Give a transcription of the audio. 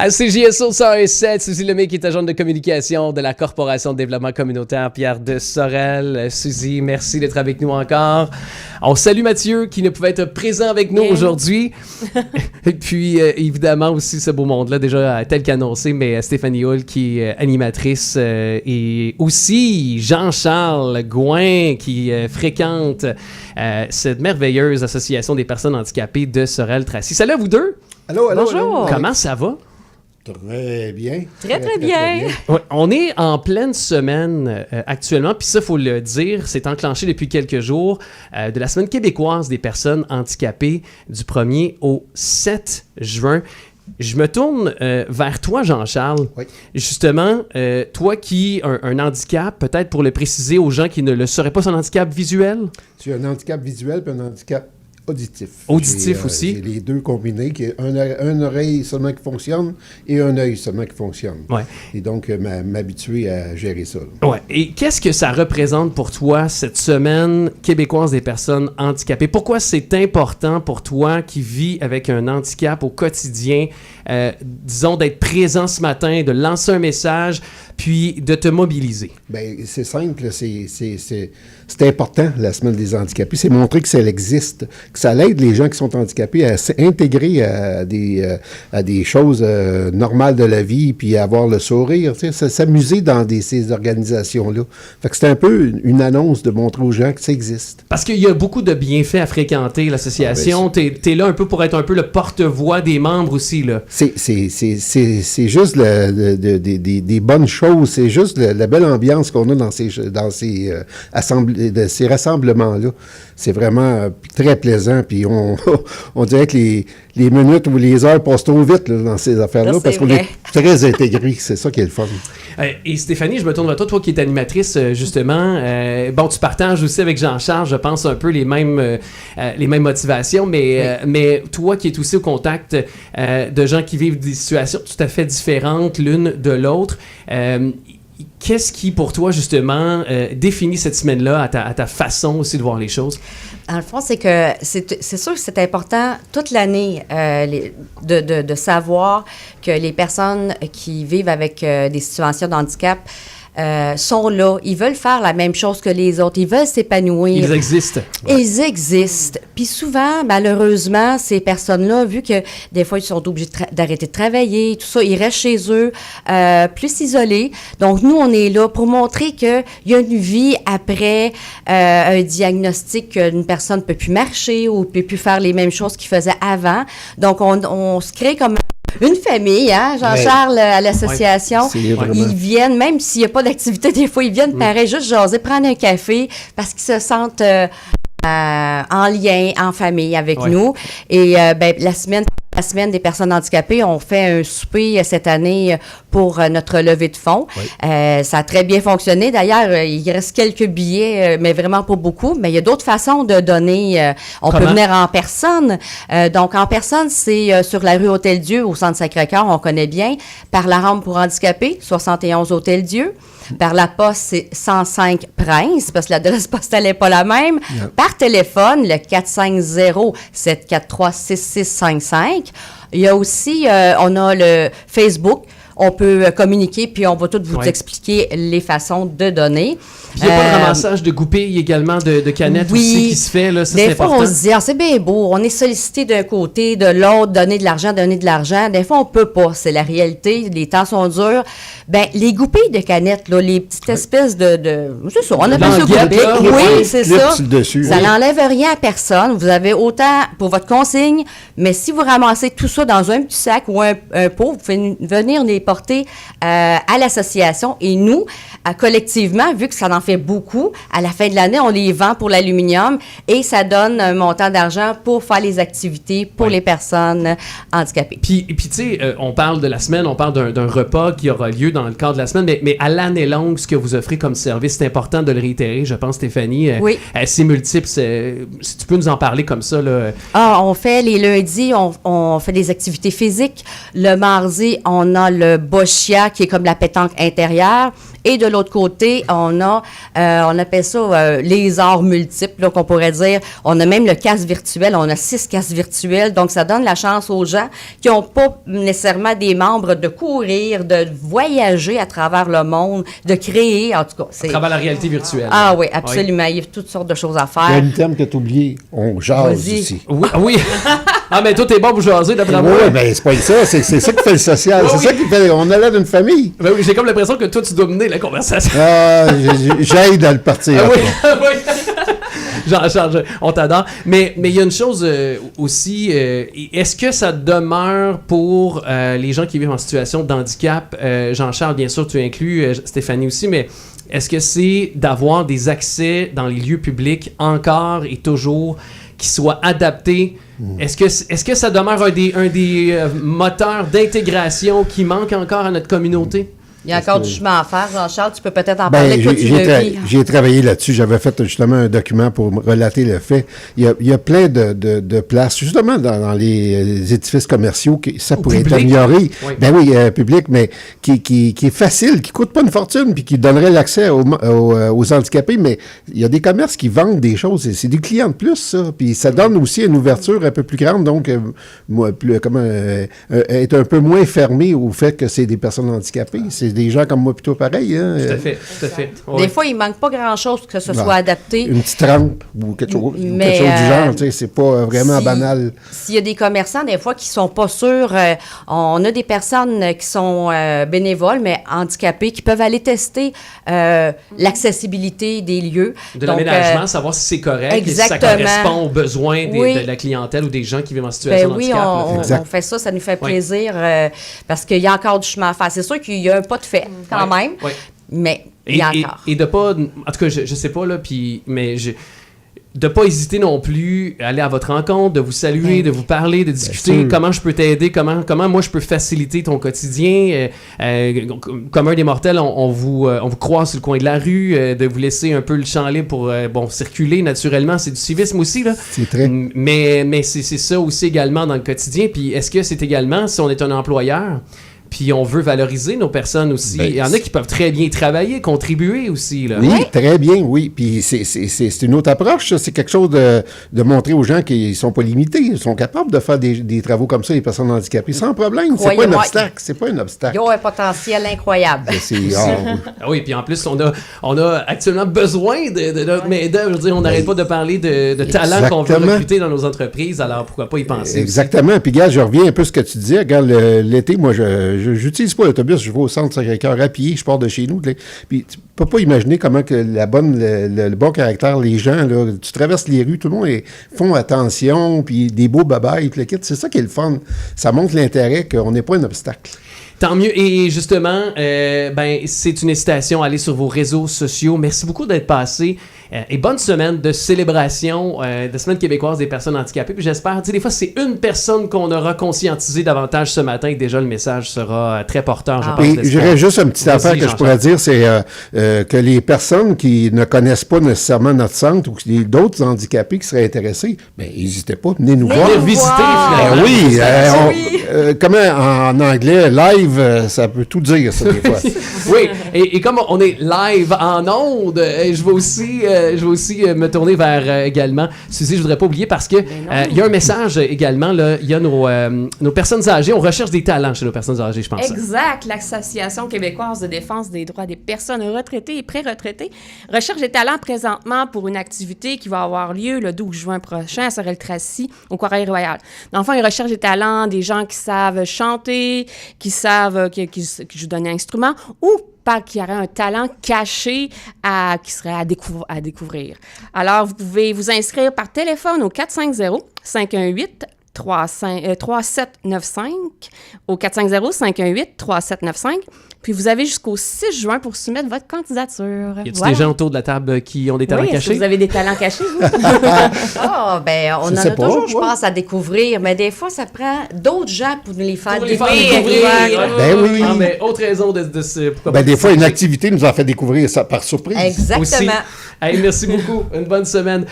À CJSO 101.7, Suzy Lemay qui est agente de communication de la Corporation de développement communautaire Pierre de Sorel. Suzy, merci d'être avec nous encore. On salue Mathieu qui ne pouvait être présent avec nous aujourd'hui. Et puis, évidemment, aussi ce beau monde-là, déjà tel qu'annoncé, mais Stéphanie Hull qui est animatrice et aussi Jean-Charles Gouin qui fréquente cette merveilleuse association des personnes handicapées de Sorel-Tracy. Salut à vous deux! Allô, allô, bonjour! Allô. Comment ça va? Très bien. Très bien. Ouais, on est en pleine semaine actuellement, puis ça, il faut le dire, c'est enclenché depuis quelques jours de la Semaine québécoise des personnes handicapées du 1er au 7 juin. Je me tourne vers toi, Jean-Charles. Oui. Justement, toi qui as un handicap, peut-être pour le préciser aux gens qui ne le sauraient pas, c'est un handicap visuel? Tu as un handicap visuel et un handicap auditif. Auditif aussi. J'ai les deux combinés, qui est une oreille seulement qui fonctionne et un œil seulement qui fonctionne. Ouais. Et donc, m'habituer à gérer ça. Ouais. Et qu'est-ce que ça représente pour toi, cette semaine québécoise des personnes handicapées? Pourquoi c'est important pour toi qui vis avec un handicap au quotidien, disons, d'être présent ce matin, de lancer un message, puis de te mobiliser? Bien, c'est simple, c'est important, la Semaine des handicapés. C'est montrer que ça existe, que ça aide les gens qui sont handicapés à s'intégrer à des choses normales de la vie, puis à avoir le sourire, s'amuser dans ces organisations-là. Fait que c'est un peu une annonce de montrer aux gens que ça existe. Parce qu'il y a beaucoup de bienfaits à fréquenter l'association. T'es là un peu pour être un peu le porte-voix des membres aussi, là. C'est juste des bonnes choses, c'est juste la belle ambiance qu'on a dans ces rassemblements-là. C'est vraiment très plaisant, puis on dirait que les minutes ou les heures passent trop vite là, dans ces affaires-là, parce qu'on est très intégrés. C'est ça qui est le fun. Et Stéphanie, je me tourne vers toi, toi qui es animatrice, justement. Bon, tu partages aussi avec Jean-Charles, je pense, un peu les mêmes motivations, mais toi qui es aussi au contact de gens qui vivent des situations tout à fait différentes l'une de l'autre, qu'est-ce qui, pour toi, justement, définit cette semaine-là à ta façon aussi de voir les choses? Dans le fond, c'est que c'est sûr que c'est important toute l'année de savoir que les personnes qui vivent avec des situations de handicap sont là. Ils veulent faire la même chose que les autres. Ils veulent s'épanouir. Ils existent. Ouais. Ils existent. Puis souvent, malheureusement, ces personnes-là, vu que des fois, ils sont obligés d'arrêter de travailler, tout ça, ils restent chez eux, plus isolés. Donc, nous, on est là pour montrer qu'il y a une vie après un diagnostic qu'une personne ne peut plus marcher ou ne peut plus faire les mêmes choses qu'il faisait avant. Donc, on se crée comme une famille, hein, Jean-Charles, à l'association. Ouais, ils viennent, même s'il n'y a pas d'activité, des fois, ils viennent pareil, juste jaser, prendre un café, parce qu'ils se sentent en lien, en famille avec nous. Et la semaine des personnes handicapées, on fait un souper cette année pour notre levée de fonds. Oui. Ça a très bien fonctionné. D'ailleurs, il reste quelques billets, mais vraiment pas beaucoup. Mais il y a d'autres façons de donner. On peut venir en personne. Donc, en personne, c'est sur la rue Hôtel-Dieu, au Centre Sacré-Cœur, on connaît bien. Par la rampe pour handicapés, 71 Hôtel-Dieu. Par la poste, c'est 105 Prince, parce que l'adresse postale n'est pas la même. Yep. Par téléphone, le 450-743-6655. Il y a aussi, on a le Facebook. On peut communiquer, puis on va tout vous expliquer les façons de donner. Puis il n'y a pas de ramassage de goupilles également, de canettes aussi qui se fait, là, ça, des c'est fois, important. on se dit, c'est bien beau, on est sollicité d'un côté, de l'autre, donner de l'argent. Des fois, on peut pas, c'est la réalité, les temps sont durs. Ben, les goupilles de canettes, là, les petites espèces de c'est ça, on appelle ça goupilles. Oui, c'est ça. Ça n'enlève rien à personne. Vous avez autant pour votre consigne, mais si vous ramassez tout ça dans un petit sac ou un pot, vous pouvez venir les porter à l'association. Et nous, collectivement, vu que ça en fait beaucoup, à la fin de l'année, on les vend pour l'aluminium et ça donne un montant d'argent pour faire les activités pour les personnes handicapées. Puis tu sais, on parle de la semaine, on parle d'un repas qui aura lieu dans le cadre de la semaine, mais à l'année longue, ce que vous offrez comme service, c'est important de le réitérer, je pense, Stéphanie. Oui. C'est multiple. Si tu peux nous en parler comme ça, là. On fait les lundis, on fait des activités physiques. Le mardi, on a le le boccia, qui est comme la pétanque intérieure. Et de l'autre côté, on appelle ça les arts multiples, là, qu'on pourrait dire. On a même le casque virtuel, on a 6 casques virtuels. Donc, ça donne la chance aux gens qui n'ont pas nécessairement des membres de courir, de voyager à travers le monde, de créer, en tout cas. À travers la réalité virtuelle. Ah oui, absolument. Il y a toutes sortes de choses à Il y a faire. un terme que tu as oublié. On jase Vas-y. aussi. Oui. Oui. Ah, mais toi, t'es bon pour jaser, d'après moi. Oui, ben c'est pas ça. C'est ça qui fait le social. Oui, C'est ça qui fait... On a l'air d'une famille. Ben oui, j'ai comme l'impression que toi, tu dois mener la conversation. J'aide à le partir. Ah oui, oui. Jean-Charles, on t'adore. Mais il y a une chose aussi. Est-ce que ça demeure pour les gens qui vivent en situation de handicap? Jean-Charles, bien sûr, tu inclus Stéphanie aussi, mais est-ce que c'est d'avoir des accès dans les lieux publics encore et toujours qui soient adaptés? Est-ce que ça demeure un des moteurs d'intégration qui manque encore à notre communauté? Il y a encore du chemin à faire. Jean-Charles, tu peux peut-être en Ben, parler. Toi, tu le vis. j'ai travaillé là-dessus. J'avais fait justement un document pour relater le fait. Il y a plein de places, justement, dans les édifices commerciaux, que ça pourrait être amélioré. Oui. Ben oui, public, mais qui est facile, qui coûte pas une fortune, puis qui donnerait l'accès aux handicapés. Mais il y a des commerces qui vendent des choses. C'est des clients de plus, ça. Puis ça donne aussi une ouverture un peu plus grande, donc être un peu moins fermé au fait que c'est des personnes handicapées. C'est des gens comme moi plutôt pareil. Hein? Tout à fait, tout à fait. Oui. Des fois, il manque pas grand-chose que ce soit adapté. Une petite rampe ou quelque chose, Mais, quelque chose du genre, tu sais, c'est pas vraiment banal. S'il y a des commerçants, des fois, qui sont pas sûrs, on a des personnes qui sont bénévoles, mais handicapées, qui peuvent aller tester l'accessibilité des lieux. De l'aménagement, savoir si c'est correct, exactement. et si ça correspond aux besoins de la clientèle ou des gens qui vivent en situation de handicap. On fait ça nous fait plaisir parce qu'il y a encore du chemin à faire. C'est sûr qu'il y a un pas de fait quand même, mais il y a encore. Et de pas, en tout cas, je sais pas, là, mais de pas hésiter non plus à aller à votre rencontre, de vous saluer, de vous parler, de discuter comment je peux t'aider, comment moi je peux faciliter ton quotidien. Comme un des mortels, on vous croise sur le coin de la rue, de vous laisser un peu le champ libre pour circuler naturellement. C'est du civisme aussi, là. C'est très... Mais c'est ça aussi également dans le quotidien. Puis est-ce que c'est également, si on est un employeur, puis on veut valoriser nos personnes aussi. Il y en a qui peuvent très bien travailler, contribuer aussi. Là. Oui, très bien, oui. Puis c'est une autre approche, ça. C'est quelque chose de montrer aux gens qu'ils ne sont pas limités. Ils sont capables de faire des travaux comme ça, les personnes handicapées, sans problème. C'est pas un obstacle. C'est pas un obstacle. Ils ont un potentiel incroyable. Ah oui, puis en plus, on a actuellement besoin de notre main-d'œuvre. Je veux dire, on n'arrête pas de parler de talents qu'on veut recruter dans nos entreprises, alors pourquoi pas y penser Exactement. Aussi. Puis, gars, je reviens un peu à ce que tu disais. Regarde, l'été, moi, j'utilise pas l'autobus, je vais au centre Sacré-Cœur à pied, je pars de chez nous. Puis tu peux pas imaginer comment que le bon caractère, les gens, là, tu traverses les rues, tout le monde font attention, puis des beaux babayes, puis le kit. C'est ça qui est le fun. Ça montre l'intérêt qu'on n'est pas un obstacle. Tant mieux. Et justement, c'est une incitation à aller sur vos réseaux sociaux. Merci beaucoup d'être passé. Et bonne semaine de célébration de Semaine québécoise des personnes handicapées. Puis j'espère, tu sais, des fois, c'est une personne qu'on aura conscientisé davantage ce matin et déjà le message sera très porteur, je pense. Et j'aurais juste une petite affaire que je pourrais dire, c'est que les personnes qui ne connaissent pas nécessairement notre centre ou d'autres handicapés qui seraient intéressés, bien, n'hésitez pas, venez nous voir. Venez visiter, finalement. Comment en anglais, live, ça peut tout dire, ça, des fois. Oui, et comme on est live en ondes, je vais aussi me tourner vers également, Suzy, je voudrais pas oublier parce que il y a un message également, là, il y a nos personnes âgées, on recherche des talents chez nos personnes âgées, je pense. Exact, l'Association québécoise de défense des droits des personnes retraitées et pré-retraitées recherche des talents présentement pour une activité qui va avoir lieu le 12 juin prochain à Sorel-Tracy, au Quartier Royal. Dans le fond, ils recherchent des talents, des gens qui savent chanter, qui savent, qui jouent d'un instrument, ou qui aurait un talent caché qui serait à découvrir. Alors, vous pouvez vous inscrire par téléphone au 450-518-3795, au 450-518-3795. Puis vous avez jusqu'au 6 juin pour soumettre votre candidature. Y a-t-il des gens autour de la table qui ont des talents cachés? Est-ce que vous avez des talents cachés, vous? On en a toujours, je pense, à découvrir, mais des fois, ça prend d'autres gens pour nous les faire découvrir. Ben oui. Ah, mais autre raison de ce... Des fois, une activité nous en fait découvrir ça par surprise. Exactement. Hey, merci beaucoup. Une bonne semaine.